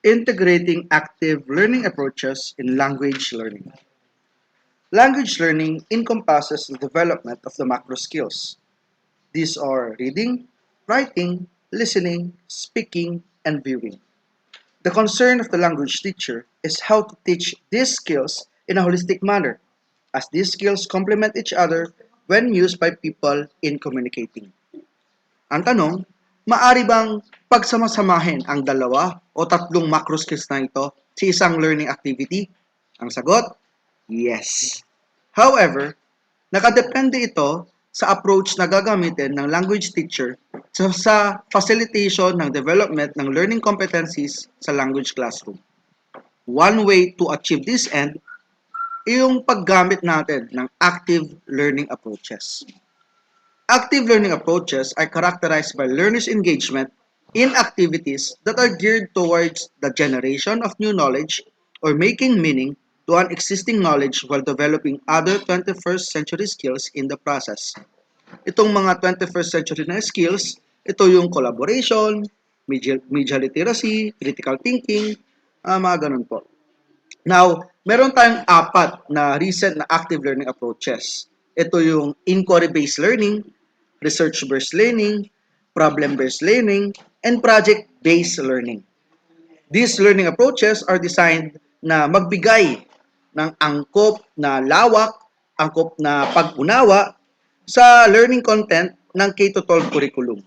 Integrating active learning approaches in language learning. Language learning encompasses the development of the macro skills. These are reading, writing, listening, speaking, and viewing. The concern of the language teacher is how to teach these skills in a holistic manner, as these skills complement each other when used by people in communicating. Ang tanong, maari bang pagsamasamahin ang dalawa o tatlong macro skills na ito sa isang learning activity? Ang sagot, yes. However, nakadepende ito sa approach na gagamitin ng language teacher sa facilitation ng development ng learning competencies sa language classroom. One way to achieve this end ay yung paggamit natin ng active learning approaches. Active learning approaches are characterized by learners' engagement in activities that are geared towards the generation of new knowledge or making meaning to an existing knowledge while developing other 21st century skills in the process. Itong mga 21st century na skills, ito yung collaboration, media literacy, critical thinking, mga ganun po. Now, meron tayong apat na recent na active learning approaches. Ito yung InquiryBased Learning, Research-Based Learning, ProblemBased Learning, and ProjectBased Learning. These learning approaches are designed na magbigay ng angkop na lawak, angkop na pag-unawa sa learning content ng K-12 curriculum.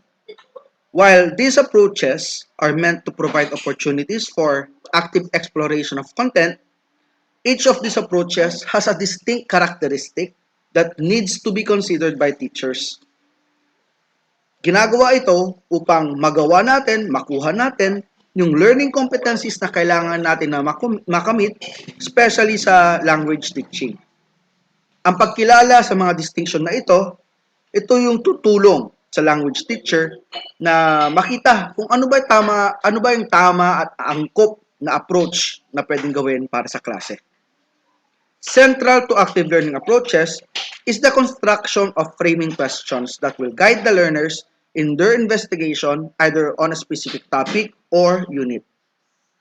While these approaches are meant to provide opportunities for active exploration of content, each of these approaches has a distinct characteristic that needs to be considered by teachers. Ginagawa ito upang magawa natin, makuha natin yung learning competencies na kailangan natin na makamit, especially sa language teaching. Ang pagkilala sa mga distinction na ito yung tutulong sa language teacher na makita kung ano ba yung tama at angkop na approach na pwedeng gawin para sa klase. Central to active learning approaches is the construction of framing questions that will guide the learners in their investigation either on a specific topic or unit.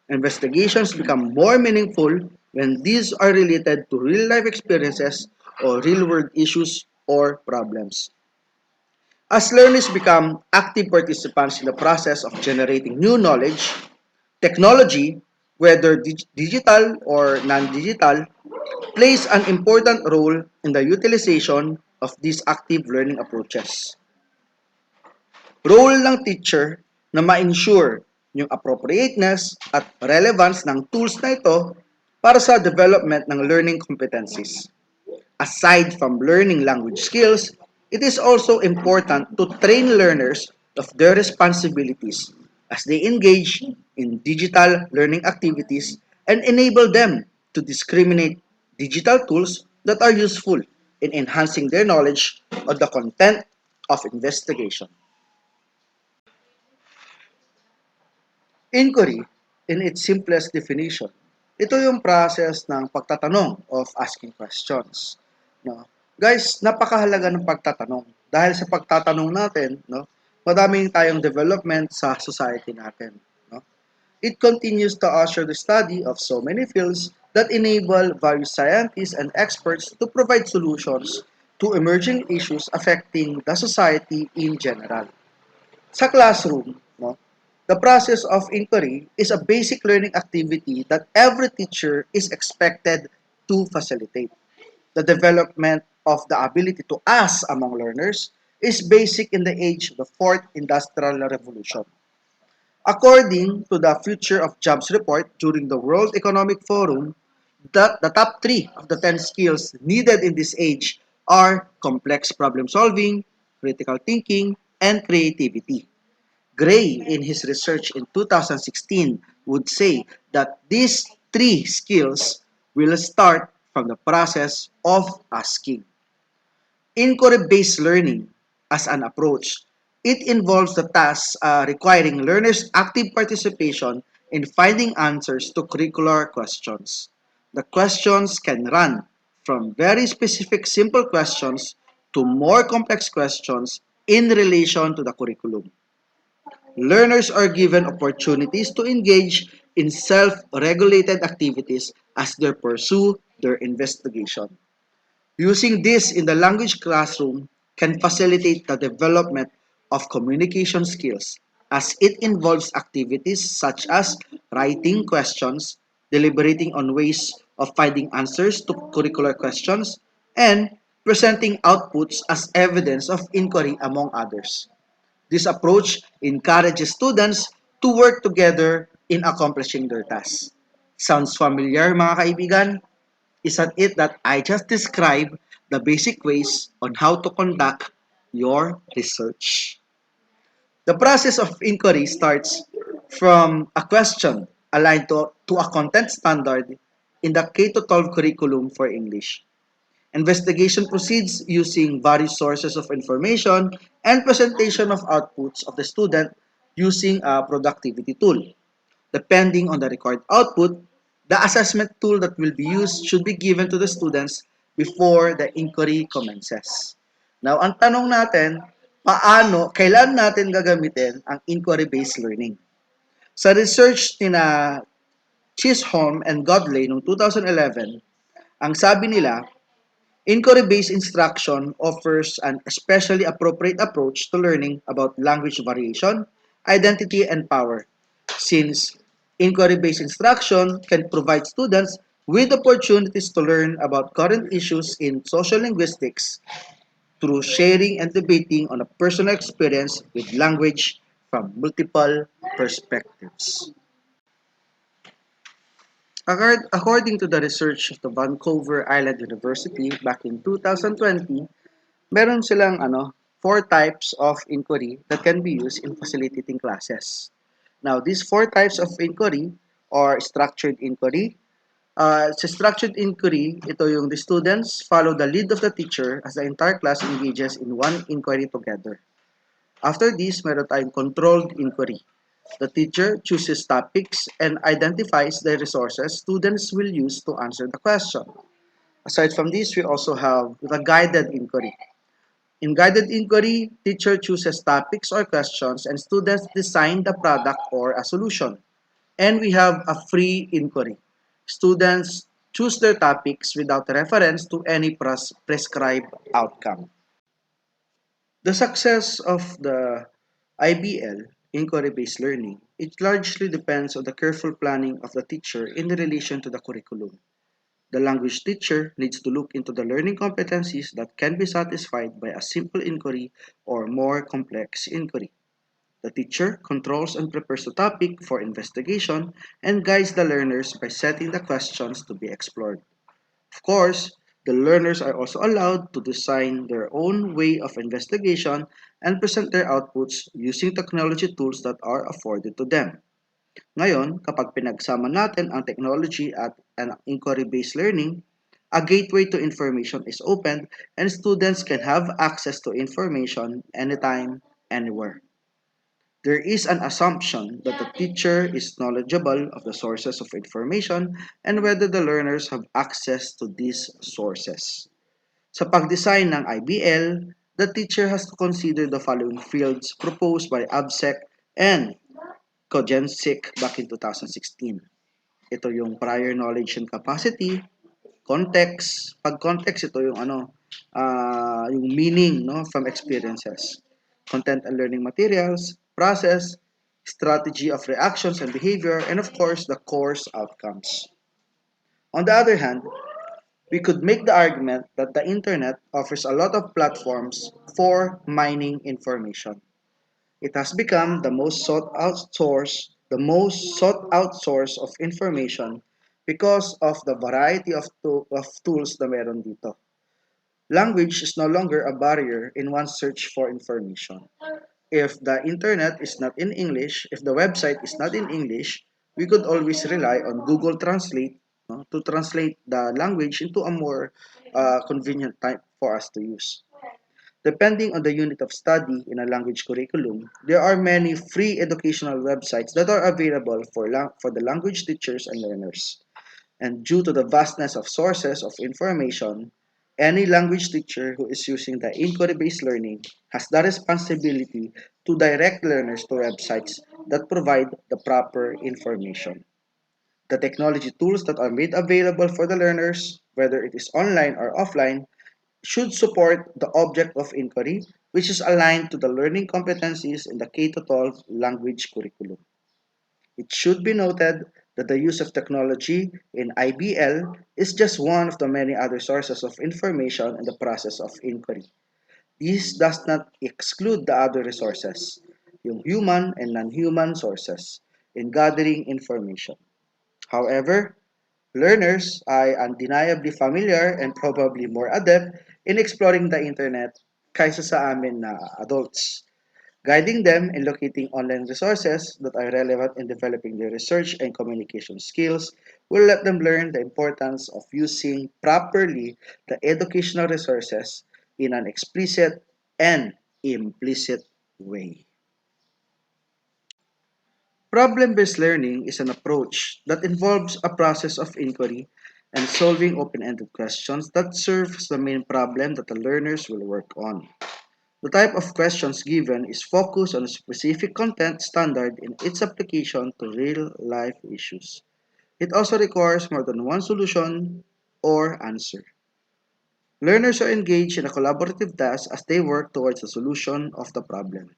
Investigations become more meaningful when these are related to real-life experiences or real-world issues or problems. As learners become active participants in the process of generating new knowledge, technology, whether digital or non-digital, plays an important role in the utilization of these active learning approaches. Role ng teacher na ma-ensure yung appropriateness at relevance ng tools na ito para sa development ng learning competencies. Aside from learning language skills, it is also important to train learners of their responsibilities as they engage in digital learning activities and enable them to discriminate digital tools that are useful in enhancing their knowledge of the content of investigation. Inquiry, in its simplest definition, ito yung process ng pagtatanong of asking questions. No? Guys, napakahalaga ng pagtatanong. Dahil sa pagtatanong natin, no, madaming tayong development sa society natin. No? It continues to usher the study of so many fields that enable various scientists and experts to provide solutions to emerging issues affecting the society in general. Sa classroom, no, the process of inquiry is a basic learning activity that every teacher is expected to facilitate. The development of the ability to ask among learners is basic in the age of the Fourth Industrial Revolution. According to the Future of Jobs report during the World Economic Forum, the top 3 of the 10 skills needed in this age are complex problem solving, critical thinking, and creativity. Gray, in his research in 2016, would say that these 3 skills will start from the process of asking. Inquiry-based learning as an approach It involves the tasks requiring learners' active participation in finding answers to curricular questions. The questions can run from very specific simple questions to more complex questions in relation to the curriculum. Learners are given opportunities to engage in self-regulated activities as they pursue their investigation. Using this in the language classroom can facilitate the development of communication skills as it involves activities such as writing questions, deliberating on ways of finding answers to curricular questions, and presenting outputs as evidence of inquiry among others. This approach encourages students to work together in accomplishing their tasks. Sounds familiar mga kaibigan? Isn't it that I just described the basic ways on how to conduct your research? The process of inquiry starts from a question aligned to a content standard in the K-12 curriculum for English. Investigation proceeds using various sources of information and presentation of outputs of the student using a productivity tool. Depending on the required output, the assessment tool that will be used should be given to the students before the inquiry commences. Now, ang tanong natin, kailan natin gagamitin ang inquiry-based learning? Sa research ni na Chisholm and Godley noong 2011, ang sabi nila, inquiry-based instruction offers an especially appropriate approach to learning about language variation, identity, and power, since inquiry-based instruction can provide students with opportunities to learn about current issues in social linguistics through sharing and debating on a personal experience with language from multiple perspectives. According to the research of the Vancouver Island University back in 2020, meron silang four types of inquiry that can be used in facilitating classes. Now, these four types of inquiry are structured inquiry. Sa structured inquiry, ito yung the students follow the lead of the teacher as the entire class engages in one inquiry together. After this, meron tayong controlled inquiry. The teacher chooses topics and identifies the resources students will use to answer the question. Aside from this, we also have the guided inquiry. In guided inquiry, teacher chooses topics or questions and students design the product or a solution. And we have a free inquiry. Students choose their topics without reference to any prescribed outcome. The success of the IBL, inquiry-based learning, it largely depends on the careful planning of the teacher in relation to the curriculum. The language teacher needs to look into the learning competencies that can be satisfied by a simple inquiry or more complex inquiry. The teacher controls and prepares the topic for investigation and guides the learners by setting the questions to be explored. Of course, the learners are also allowed to design their own way of investigation and present their outputs using technology tools that are afforded to them. Ngayon, kapag pinagsama natin ang technology at an inquiry-based learning, a gateway to information is opened and students can have access to information anytime, anywhere. There is an assumption that the teacher is knowledgeable of the sources of information and whether the learners have access to these sources. Sa pag-design ng IBL, the teacher has to consider the following fields proposed by ABSEC and Kojensic back in 2016. Ito yung prior knowledge and capacity, context. Pag context, ito yung yung meaning from experiences. Content and learning materials, process, strategy of reactions and behavior, and of course, the course outcomes. On the other hand, we could make the argument that the internet offers a lot of platforms for mining information. It has become the most sought out source of information because of the variety of tools na meron dito. Language is no longer a barrier in one's search for information. If the internet is not in English, if the website is not in English, we could always rely on Google Translate to translate the language into a more convenient type for us to use. Depending on the unit of study in a language curriculum, there are many free educational websites that are available for the language teachers and learners. And due to the vastness of sources of information, any language teacher who is using the inquiry-based learning has the responsibility to direct learners to websites that provide the proper information. The technology tools that are made available for the learners, whether it is online or offline, should support the object of inquiry, which is aligned to the learning competencies in the K-12 language curriculum. It should be noted that the use of technology in IBL is just one of the many other sources of information in the process of inquiry. This does not exclude the other resources, yung human and non-human sources, in gathering information. However, learners are undeniably familiar and probably more adept in exploring the internet kaysa sa amin na adults. Guiding them in locating online resources that are relevant in developing their research and communication skills will let them learn the importance of using properly the educational resources in an explicit and implicit way. Problem-based learning is an approach that involves a process of inquiry and solving open-ended questions that serve as the main problem that the learners will work on. The type of questions given is focused on a specific content standard in its application to real-life issues. It also requires more than one solution or answer. Learners are engaged in a collaborative task as they work towards the solution of the problem.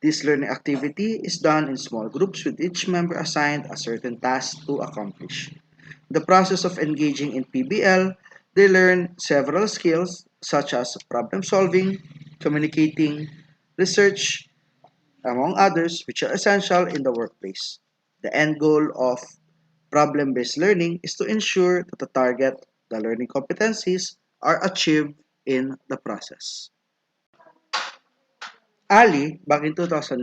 This learning activity is done in small groups with each member assigned a certain task to accomplish. In the process of engaging in PBL, they learn several skills such as problem solving, communicating, research, among others, which are essential in the workplace. The end goal of problem based learning is to ensure that the target, the learning competencies, are achieved in the process. Ali, back in 2009,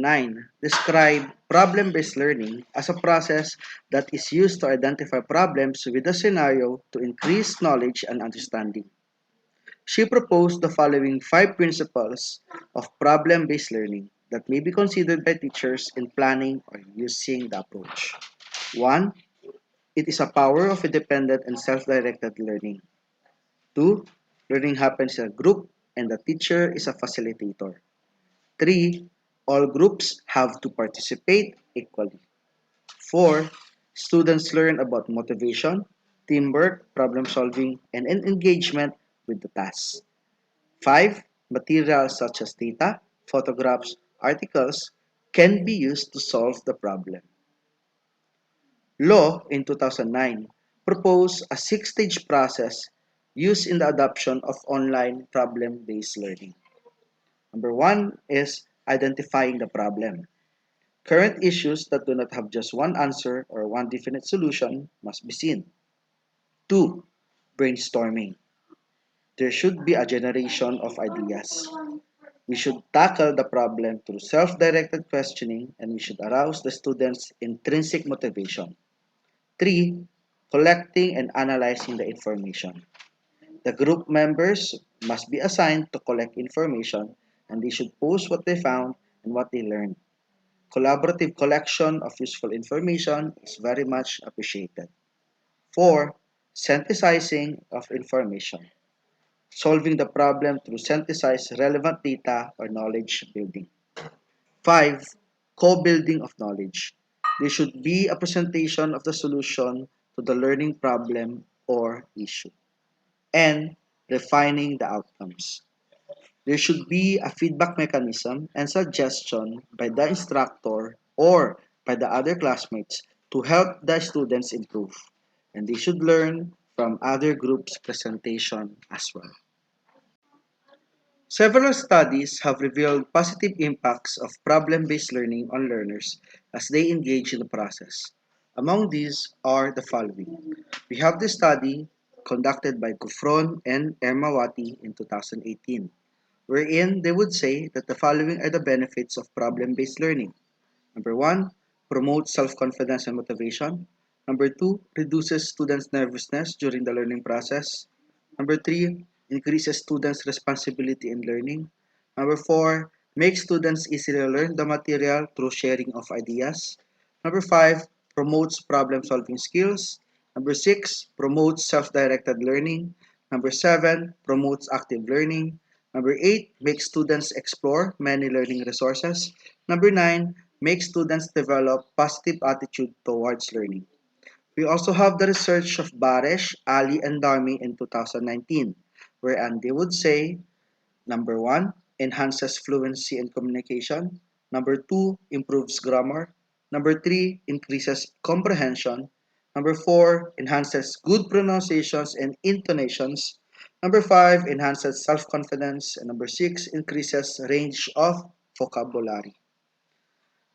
described problem-based learning as a process that is used to identify problems with a scenario to increase knowledge and understanding. She proposed the following five principles of problem-based learning that may be considered by teachers in planning or using the approach. 1. It is a power of independent and self-directed learning. 2. Learning happens in a group and the teacher is a facilitator. 3. All groups have to participate equally. 4. Students learn about motivation, teamwork, problem solving, and engagement with the task. 5. Materials such as data, photographs, articles can be used to solve the problem. Law in 2009 proposed a six-stage process used in the adoption of online problem-based learning. Number 1 is identifying the problem. Current issues that do not have just one answer or one definite solution must be seen. 2. Brainstorming. There should be a generation of ideas. We should tackle the problem through self-directed questioning and we should arouse the students' intrinsic motivation. 3. Collecting and analyzing the information. The group members must be assigned to collect information and they should post what they found and what they learned. Collaborative collection of useful information is very much appreciated. 4. Synthesizing of information. Solving the problem through synthesize relevant data or knowledge building. 5. Co-building of knowledge. There should be a presentation of the solution to the learning problem or issue. And refining the outcomes. There should be a feedback mechanism and suggestion by the instructor or by the other classmates to help the students improve. And they should learn from other groups' presentation as well. Several studies have revealed positive impacts of problem-based learning on learners as they engage in the process. Among these are the following. We have the study conducted by Gufron and Ermawati in 2018, wherein they would say that the following are the benefits of problem-based learning. Number 1, promotes self-confidence and motivation. Number 2, reduces students' nervousness during the learning process. Number 3, increases students' responsibility in learning. Number 4, make students easily learn the material through sharing of ideas. Number 5, promotes problem-solving skills. Number 6, promotes self-directed learning. Number 7, promotes active learning. Number 8, makes students explore many learning resources. Number 9, makes students develop positive attitude towards learning. We also have the research of Baresh, Ali, and Darmi in 2019, wherein they would say number one, enhances fluency in communication. Number two, improves grammar. Number three, increases comprehension. Number four, enhances good pronunciations and intonations. Number five, enhances self-confidence. And number six, increases range of vocabulary.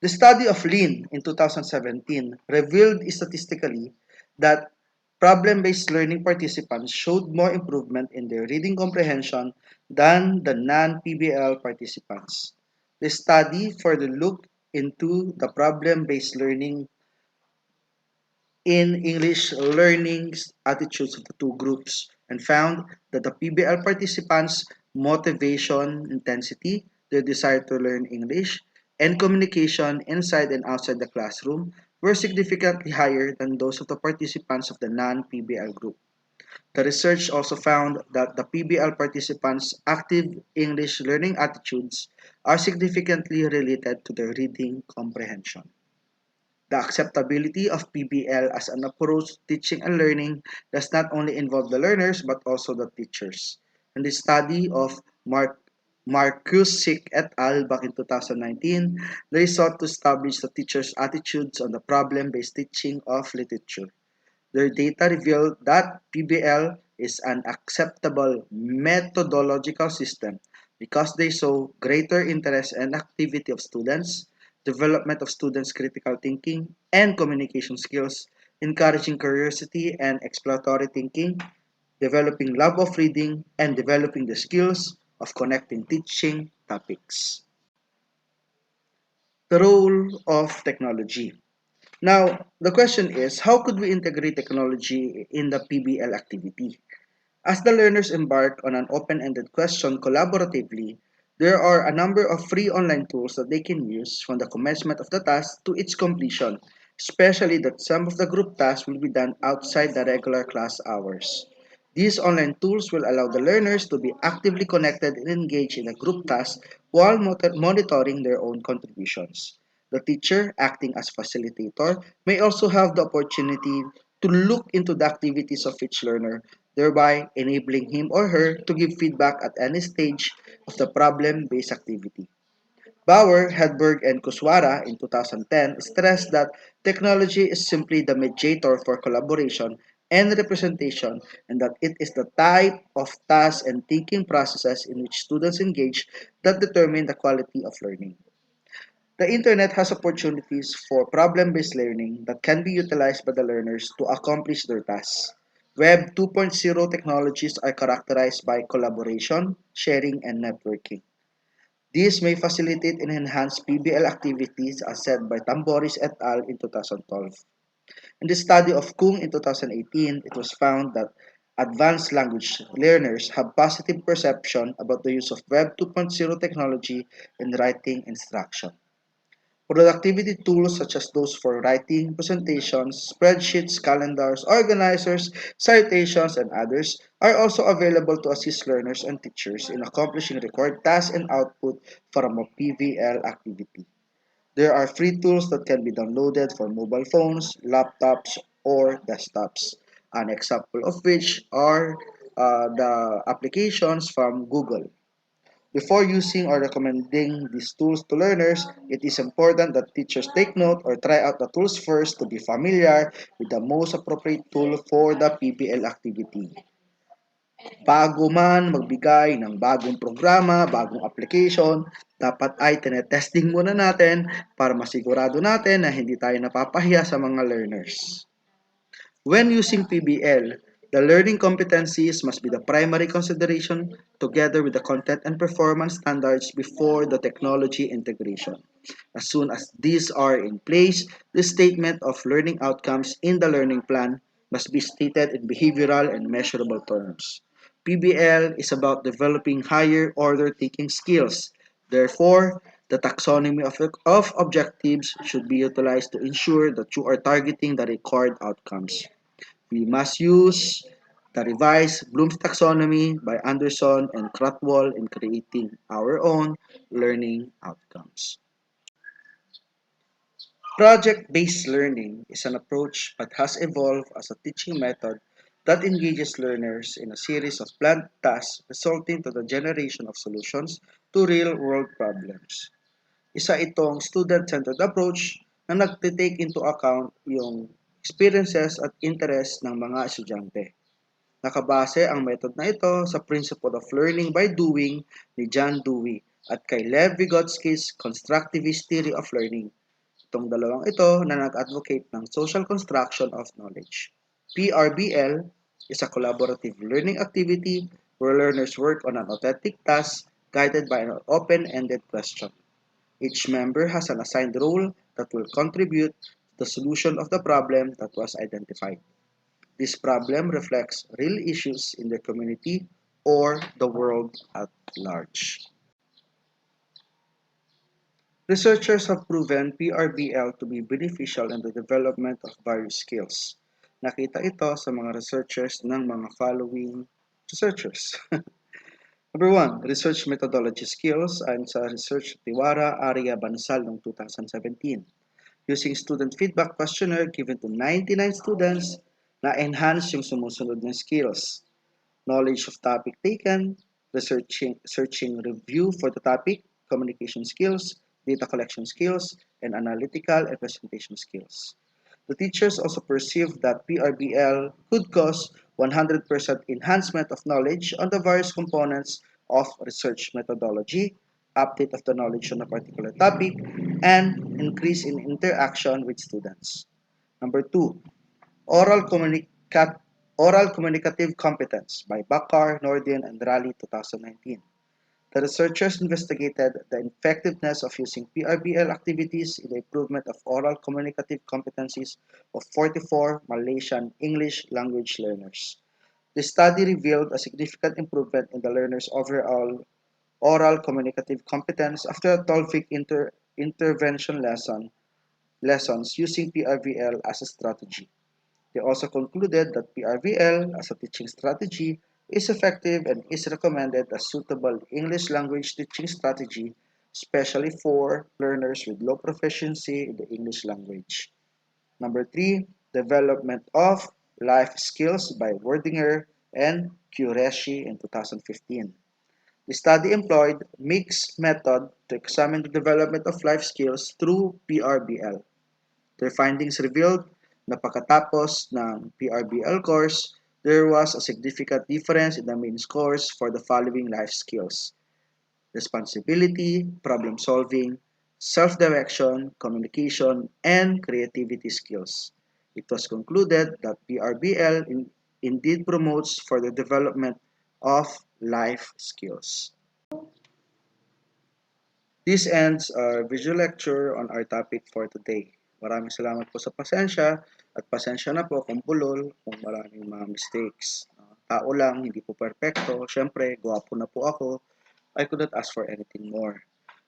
The study of Lean in 2017 revealed statistically that problem-based learning participants showed more improvement in their reading comprehension than the non-PBL participants. The study further looked into the problem-based learning in English learning attitudes of the two groups and found that the PBL participants' motivation intensity, their desire to learn English, and communication inside and outside the classroom were significantly higher than those of the participants of the non-PBL group. The research also found that the PBL participants' active English learning attitudes are significantly related to their reading comprehension. The acceptability of PBL as an approach to teaching and learning does not only involve the learners but also the teachers. In the study of Marcus et al. Back in 2019, they sought to establish the teachers' attitudes on the problem-based teaching of literature. Their data revealed that PBL is an acceptable methodological system because they saw greater interest and activity of students, development of students' critical thinking and communication skills, encouraging curiosity and exploratory thinking, developing love of reading, and developing the skills of connecting teaching topics. The role of technology. Now, the question is, how could we integrate technology in the PBL activity? As the learners embark on an open-ended question collaboratively, there are a number of free online tools that they can use from the commencement of the task to its completion, especially that some of the group tasks will be done outside the regular class hours. These online tools will allow the learners to be actively connected and engaged in a group task while monitoring their own contributions. The teacher, acting as facilitator, may also have the opportunity to look into the activities of each learner, thereby enabling him or her to give feedback at any stage of the problem-based activity. Bauer, Hedberg, and Kuswara in 2010 stressed that technology is simply the mediator for collaboration and representation, and that it is the type of tasks and thinking processes in which students engage that determine the quality of learning. The internet has opportunities for problem-based learning that can be utilized by the learners to accomplish their tasks. Web 2.0 technologies are characterized by collaboration, sharing, and networking. These may facilitate and enhance PBL activities as said by Tamboris et al. In 2012. In the study of Kung in 2018, it was found that advanced language learners have positive perception about the use of Web 2.0 technology in writing instruction. Productivity tools such as those for writing, presentations, spreadsheets, calendars, organizers, citations, and others are also available to assist learners and teachers in accomplishing required tasks and output from a PVL activity. There are free tools that can be downloaded for mobile phones, laptops, or desktops. An example of which are the applications from Google. Before using or recommending these tools to learners, it is important that teachers take note or try out the tools first to be familiar with the most appropriate tool for the PBL activity. Bago man magbigay ng bagong programa, bagong application, dapat ay tinetesting muna natin para masigurado natin na hindi tayo napapahiya sa mga learners. When using PBL, the learning competencies must be the primary consideration together with the content and performance standards before the technology integration. As soon as these are in place, the statement of learning outcomes in the learning plan must be stated in behavioral and measurable terms. PBL is about developing higher order thinking skills. Therefore, the taxonomy of objectives should be utilized to ensure that you are targeting the required outcomes. We must use the revised Bloom's taxonomy by Anderson and Krathwohl in creating our own learning outcomes. Project-based learning is an approach that has evolved as a teaching method that engages learners in a series of planned tasks resulting to the generation of solutions to real-world problems. Isa itong student-centered approach na nagtitake into account yung experiences at interests ng mga estudyante. Nakabase ang method na ito sa Principle of Learning by Doing ni John Dewey at kay Lev Vygotsky's Constructivist Theory of Learning. Itong dalawang ito na nag-advocate ng social construction of knowledge. PRBL is a collaborative learning activity where learners work on an authentic task guided by an open-ended question. Each member has an assigned role that will contribute to the solution of the problem that was identified. This problem reflects real issues in the community or the world at large. Researchers have proven PRBL to be beneficial in the development of various skills. Nakita ito sa mga researchers ng mga following researchers. Number 1, research methodology skills ayon sa Research Tiwara Arya Bansal noong 2017. Using student feedback questionnaire given to 99 students na enhance yung sumusunod na skills. Knowledge of topic taken, searching review for the topic, communication skills, data collection skills, and analytical and presentation skills. The teachers also perceived that PRBL could cause 100% enhancement of knowledge on the various components of research methodology, update of the knowledge on a particular topic, and increase in interaction with students. Number 2, oral, oral communicative competence by Bakar, Nordin, and Raleigh 2019. The researchers investigated the effectiveness of using PRBL activities in the improvement of oral communicative competencies of 44 Malaysian English language learners. The study revealed a significant improvement in the learners' overall oral communicative competence after a 12-week intervention lessons using PRBL as a strategy. They also concluded that PRBL as a teaching strategy is effective and is recommended as suitable English language teaching strategy, especially for learners with low proficiency in the English language. Number 3, development of life skills by Wordinger and Qureshi in 2015. The study employed mixed method to examine the development of life skills through PRBL. Their findings revealed na pagkatapos ng PRBL course, there was a significant difference in the main scores for the following life skills: responsibility, problem solving, self-direction, communication, and creativity skills. It was concluded that PRBL indeed promotes for the development of life skills. This ends our visual lecture on our topic for today. Maraming salamat po sa pasensya at pasensya na po kung bulol, kung maraming mga mistakes. Tao lang, hindi po perfecto. Siyempre, gwapo na po ako. I could not ask for anything more.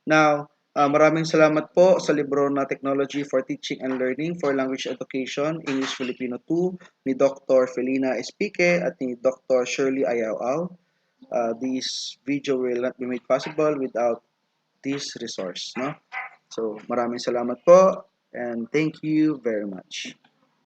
Now, maraming salamat po sa libro na Technology for Teaching and Learning for Language Education, English Filipino 2 ni Dr. Felina Espique at ni Dr. Shirley Ayaw. This video will not be made possible without this resource. No? So, maraming salamat po and thank you very much.